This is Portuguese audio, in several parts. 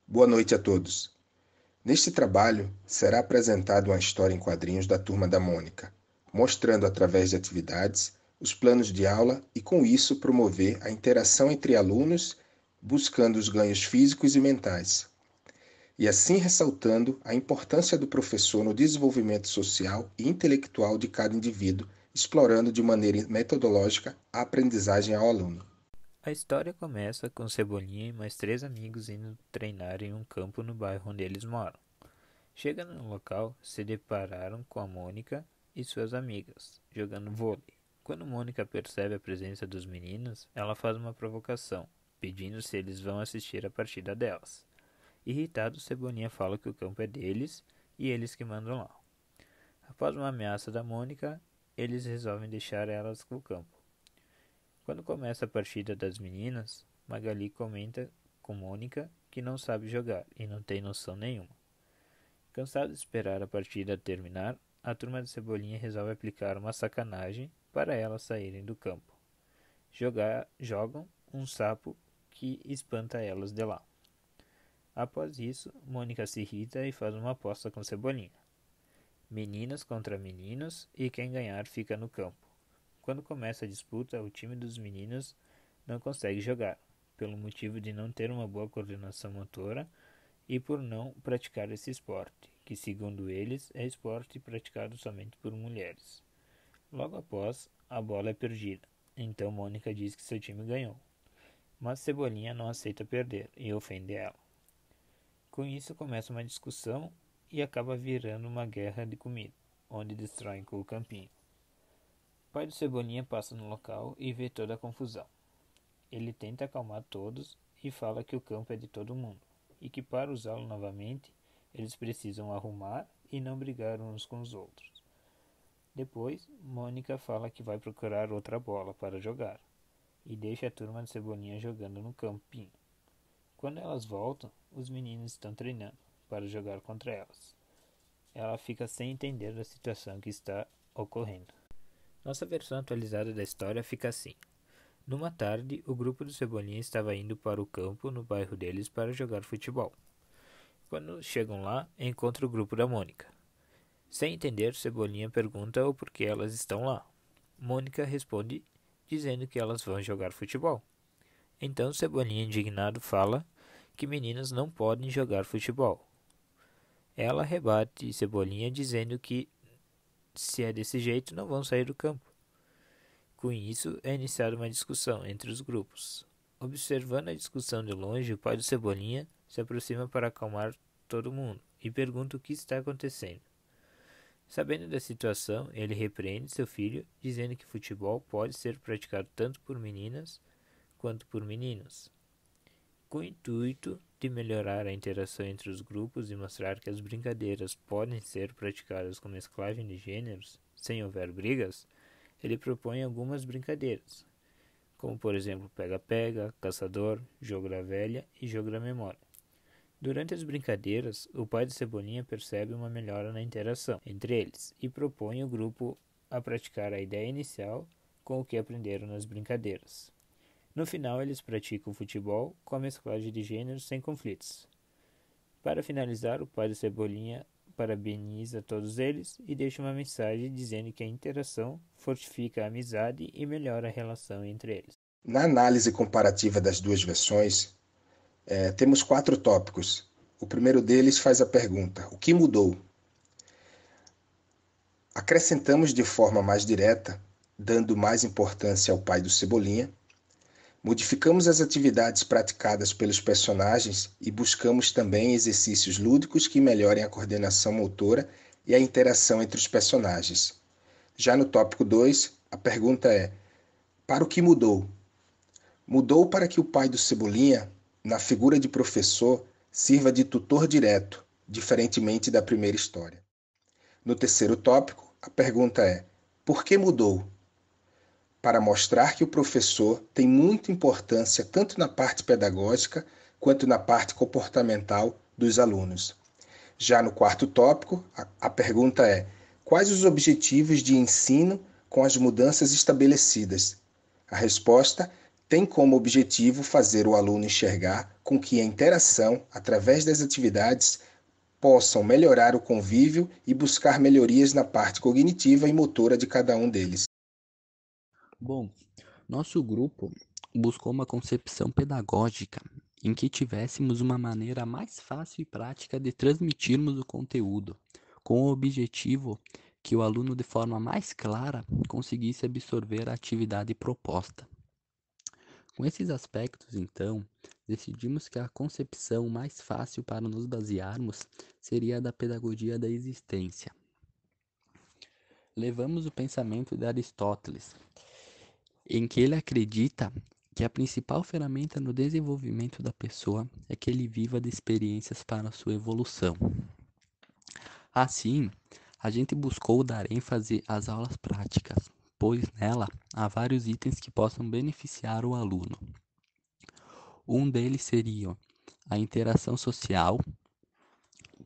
Boa noite a todos. Neste trabalho, será apresentada uma história em quadrinhos da Turma da Mônica, mostrando através de atividades os planos de aula e, com isso, promover a interação entre alunos, buscando os ganhos físicos e mentais, e assim ressaltando a importância do professor no desenvolvimento social e intelectual de cada indivíduo, explorando de maneira metodológica a aprendizagem ao aluno. A história começa com Cebolinha e mais 3 amigos indo treinar em um campo no bairro onde eles moram. Chegando no local, se depararam com a Mônica e suas amigas, jogando vôlei. Quando Mônica percebe a presença dos meninos, ela faz uma provocação, pedindo se eles vão assistir a partida delas. Irritado, Cebolinha fala que o campo é deles e eles que mandam lá. Após uma ameaça da Mônica, eles resolvem deixar elas no campo. Quando começa a partida das meninas, Magali comenta com Mônica que não sabe jogar e não tem noção nenhuma. Cansado de esperar a partida terminar, a turma de Cebolinha resolve aplicar uma sacanagem para elas saírem do campo. Jogam um sapo que espanta elas de lá. Após isso, Mônica se irrita e faz uma aposta com Cebolinha. Meninas contra meninos e quem ganhar fica no campo. Quando começa a disputa, o time dos meninos não consegue jogar, pelo motivo de não ter uma boa coordenação motora e por não praticar esse esporte, que segundo eles é esporte praticado somente por mulheres. Logo após, a bola é perdida, então Mônica diz que seu time ganhou. Mas Cebolinha não aceita perder e ofende ela. Com isso começa uma discussão e acaba virando uma guerra de comida, onde destroem com o campinho. O pai do Cebolinha passa no local e vê toda a confusão. Ele tenta acalmar todos e fala que o campo é de todo mundo e que para usá-lo novamente eles precisam arrumar e não brigar uns com os outros. Depois, Mônica fala que vai procurar outra bola para jogar e deixa a turma de Cebolinha jogando no campinho. Quando elas voltam, os meninos estão treinando para jogar contra elas. Ela fica sem entender a situação que está ocorrendo. Nossa versão atualizada da história fica assim. Numa tarde, o grupo do Cebolinha estava indo para o campo no bairro deles para jogar futebol. Quando chegam lá, encontram o grupo da Mônica. Sem entender, Cebolinha pergunta o porquê elas estão lá. Mônica responde dizendo que elas vão jogar futebol. Então Cebolinha, indignado, fala que meninas não podem jogar futebol. Ela rebate Cebolinha dizendo que se é desse jeito, não vão sair do campo. Com isso, é iniciada uma discussão entre os grupos. Observando a discussão de longe, o pai do Cebolinha se aproxima para acalmar todo mundo e pergunta o que está acontecendo. Sabendo da situação, ele repreende seu filho, dizendo que futebol pode ser praticado tanto por meninas quanto por meninos. Com o intuito de melhorar a interação entre os grupos e mostrar que as brincadeiras podem ser praticadas com mesclagem de gêneros, sem houver brigas, ele propõe algumas brincadeiras, como por exemplo pega-pega, caçador, jogo da velha e jogo da memória. Durante as brincadeiras, o pai de Cebolinha percebe uma melhora na interação entre eles e propõe ao grupo a praticar a ideia inicial com o que aprenderam nas brincadeiras. No final, eles praticam futebol com a mesclagem de gêneros sem conflitos. Para finalizar, o pai do Cebolinha parabeniza todos eles e deixa uma mensagem dizendo que a interação fortifica a amizade e melhora a relação entre eles. Na análise comparativa das duas versões, temos 4 tópicos. O primeiro deles faz a pergunta: o que mudou? Acrescentamos de forma mais direta, dando mais importância ao pai do Cebolinha. Modificamos as atividades praticadas pelos personagens e buscamos também exercícios lúdicos que melhorem a coordenação motora e a interação entre os personagens. Já no tópico 2, a pergunta é: para o que mudou? Mudou para que o pai do Cebolinha, na figura de professor, sirva de tutor direto, diferentemente da primeira história. No terceiro tópico, a pergunta é: por que mudou? Para mostrar que o professor tem muita importância tanto na parte pedagógica quanto na parte comportamental dos alunos. Já no quarto tópico, a pergunta é: quais os objetivos de ensino com as mudanças estabelecidas? A resposta tem como objetivo fazer o aluno enxergar com que a interação, através das atividades, possam melhorar o convívio e buscar melhorias na parte cognitiva e motora de cada um deles. Bom, nosso grupo buscou uma concepção pedagógica em que tivéssemos uma maneira mais fácil e prática de transmitirmos o conteúdo, com o objetivo que o aluno, de forma mais clara, conseguisse absorver a atividade proposta. Com esses aspectos, então, decidimos que a concepção mais fácil para nos basearmos seria a da pedagogia da existência. Levamos o pensamento de Aristóteles, em que ele acredita que a principal ferramenta no desenvolvimento da pessoa é que ele viva de experiências para a sua evolução. Assim, a gente buscou dar ênfase às aulas práticas, pois nela há vários itens que possam beneficiar o aluno. Um deles seria a interação social,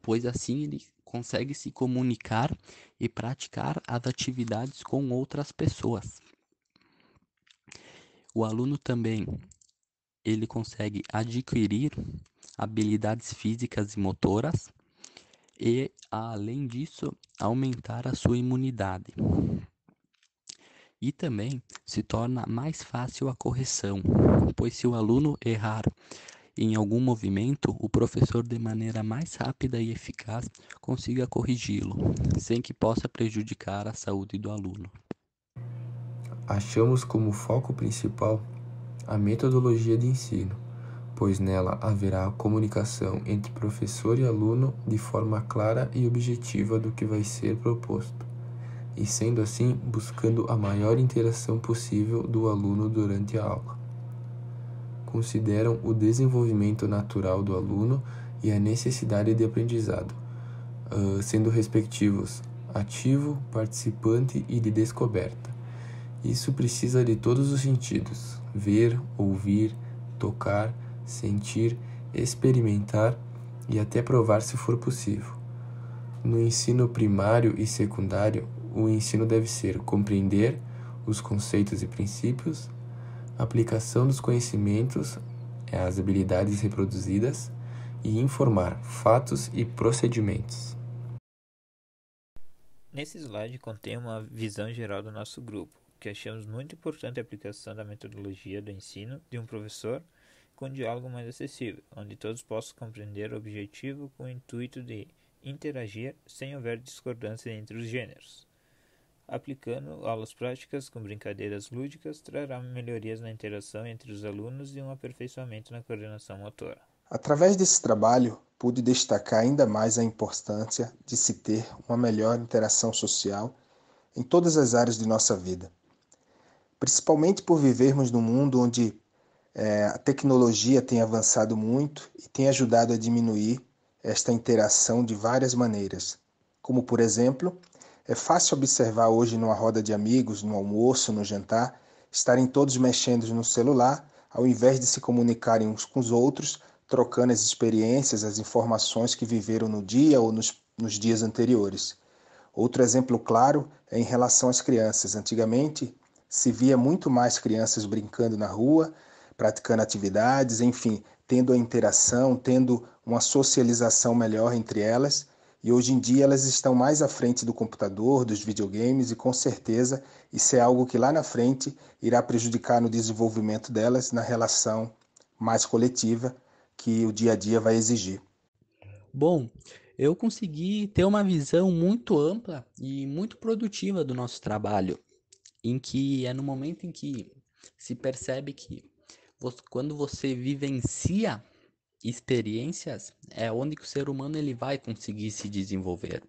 pois assim ele consegue se comunicar e praticar as atividades com outras pessoas. O aluno também ele consegue adquirir habilidades físicas e motoras e, além disso, aumentar a sua imunidade. E também se torna mais fácil a correção, pois se o aluno errar em algum movimento, o professor, de maneira mais rápida e eficaz, consiga corrigi-lo, sem que possa prejudicar a saúde do aluno. Achamos como foco principal a metodologia de ensino, pois nela haverá a comunicação entre professor e aluno de forma clara e objetiva do que vai ser proposto, e sendo assim buscando a maior interação possível do aluno durante a aula. Consideram o desenvolvimento natural do aluno e a necessidade de aprendizado, sendo respectivos ativo, participante e de descoberta. Isso precisa de todos os sentidos: ver, ouvir, tocar, sentir, experimentar e até provar se for possível. No ensino primário e secundário, o ensino deve ser compreender os conceitos e princípios, aplicação dos conhecimentos, as habilidades reproduzidas, e informar fatos e procedimentos. Nesse slide contém uma visão geral do nosso grupo, que achamos muito importante a aplicação da metodologia do ensino de um professor com um diálogo mais acessível, onde todos possam compreender o objetivo com o intuito de interagir sem haver discordância entre os gêneros. Aplicando aulas práticas com brincadeiras lúdicas, trará melhorias na interação entre os alunos e um aperfeiçoamento na coordenação motora. Através desse trabalho, pude destacar ainda mais a importância de se ter uma melhor interação social em todas as áreas de nossa vida. Principalmente por vivermos num mundo onde a tecnologia tem avançado muito e tem ajudado a diminuir esta interação de várias maneiras. Como, por exemplo, é fácil observar hoje numa roda de amigos, no almoço, no jantar, estarem todos mexendo no celular, ao invés de se comunicarem uns com os outros, trocando as experiências, as informações que viveram no dia ou nos dias anteriores. Outro exemplo claro é em relação às crianças. Antigamente, se via muito mais crianças brincando na rua, praticando atividades, enfim, tendo a interação, tendo uma socialização melhor entre elas. E hoje em dia elas estão mais à frente do computador, dos videogames, e com certeza isso é algo que lá na frente irá prejudicar no desenvolvimento delas na relação mais coletiva que o dia a dia vai exigir. Bom, eu consegui ter uma visão muito ampla e muito produtiva do nosso trabalho, em que é no momento em que se percebe que quando você vivencia experiências, é onde que o ser humano ele vai conseguir se desenvolver.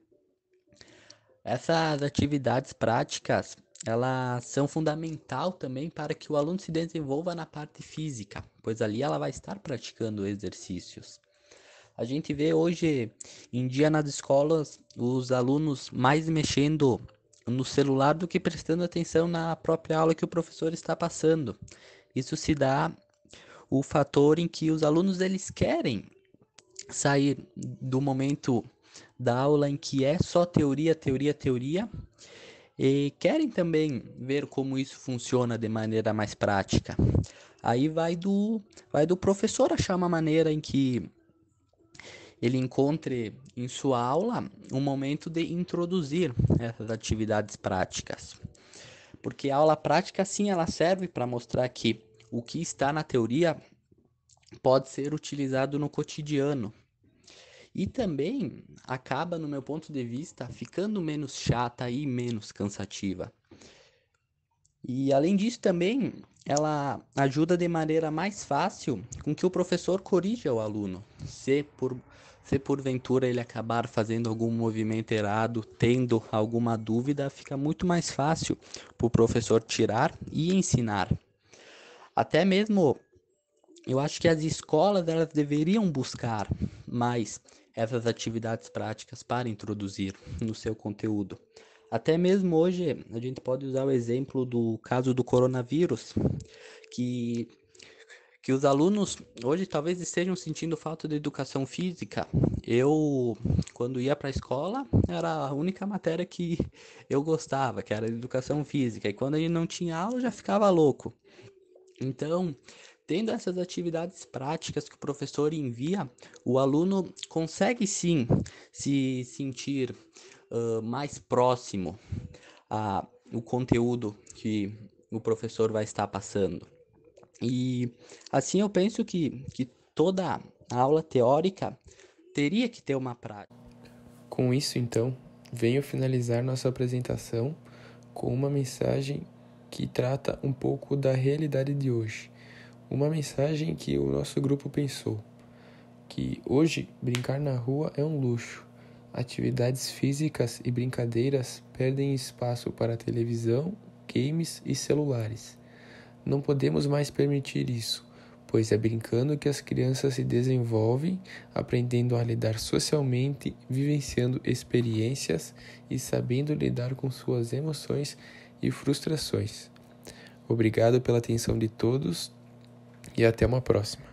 Essas atividades práticas, elas são fundamental também para que o aluno se desenvolva na parte física, pois ali ela vai estar praticando exercícios. A gente vê hoje em dia nas escolas os alunos mais mexendo no celular do que prestando atenção na própria aula que o professor está passando. Isso se dá o fator em que os alunos eles querem sair do momento da aula em que é só teoria, teoria, teoria, e querem também ver como isso funciona de maneira mais prática. Aí vai do professor achar uma maneira em que ele encontre em sua aula um momento de introduzir essas atividades práticas. Porque a aula prática, sim, ela serve para mostrar que o que está na teoria pode ser utilizado no cotidiano. E também acaba, no meu ponto de vista, ficando menos chata e menos cansativa. E além disso também, ela ajuda de maneira mais fácil com que o professor corrija o aluno. Se porventura ele acabar fazendo algum movimento errado, tendo alguma dúvida, fica muito mais fácil para o professor tirar e ensinar. Até mesmo, eu acho que as escolas elas deveriam buscar mais essas atividades práticas para introduzir no seu conteúdo. Até mesmo hoje, a gente pode usar o exemplo do caso do coronavírus, que os alunos hoje talvez estejam sentindo falta de educação física. Eu, quando ia para a escola, era a única matéria que eu gostava, que era educação física. E quando a gente não tinha aula, eu já ficava louco. Então, tendo essas atividades práticas que o professor envia, o aluno consegue sim se sentir mais próximo ao conteúdo que o professor vai estar passando. E assim eu penso que toda aula teórica teria que ter uma prática. Com isso, então, venho finalizar nossa apresentação com uma mensagem que trata um pouco da realidade de hoje. Uma mensagem que o nosso grupo pensou, que hoje brincar na rua é um luxo. Atividades físicas e brincadeiras perdem espaço para televisão, games e celulares. Não podemos mais permitir isso, pois é brincando que as crianças se desenvolvem, aprendendo a lidar socialmente, vivenciando experiências e sabendo lidar com suas emoções e frustrações. Obrigado pela atenção de todos e até uma próxima.